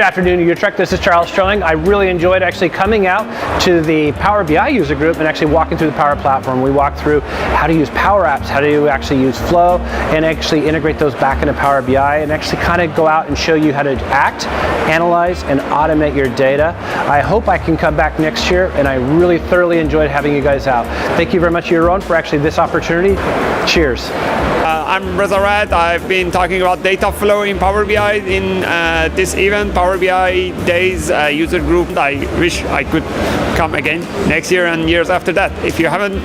Good afternoon, Utrecht. This is Charles Strelling. I really enjoyed actually coming out to the Power BI user group and actually walking through the Power Platform. We walked through how to use Power Apps, how to actually use Flow, and actually integrate those back into Power BI, and actually kind of go out and show you how to act, analyze, and automate your data. I hope I can come back next year, and I really thoroughly enjoyed having you guys out. Thank you very much, Jeroen, for actually this opportunity. Cheers. I'm Reza Rad. I've been talking about data flow in Power BI in this event, Power BI Days user group. I wish I could come again next year and years after that. If you haven't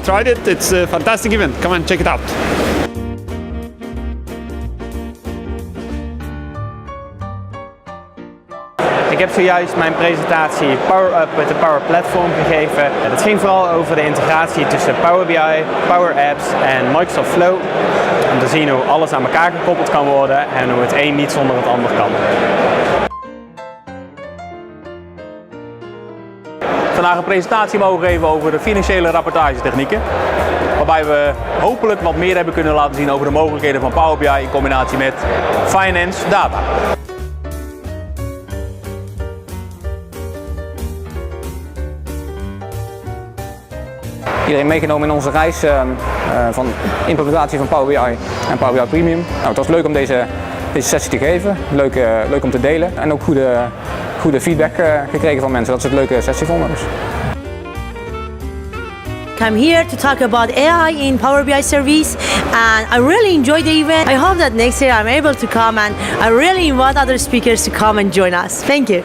tried it, it's a fantastic event. Come and check it out. Ik heb zojuist mijn presentatie Power Up met de Power Platform gegeven. Het ging vooral over de integratie tussen Power BI, Power Apps en Microsoft Flow. Om te zien hoe alles aan elkaar gekoppeld kan worden en hoe het een niet zonder het ander kan. Vandaag een presentatie mogen geven over de financiële rapportagetechnieken. Waarbij we hopelijk wat meer hebben kunnen laten zien over de mogelijkheden van Power BI in combinatie met finance data. Iedereen meegenomen in onze reis van implementatie van Power BI en Power BI Premium. Nou, het was leuk om deze sessie te geven, leuk om te delen en ook goede feedback gekregen van mensen dat ze het een leuke sessie vonden. Dus. I'm here to talk about AI in Power BI service, and I really enjoyed the event. I hope that next year I'm able to come, and I really invite other speakers to come and join us. Thank you.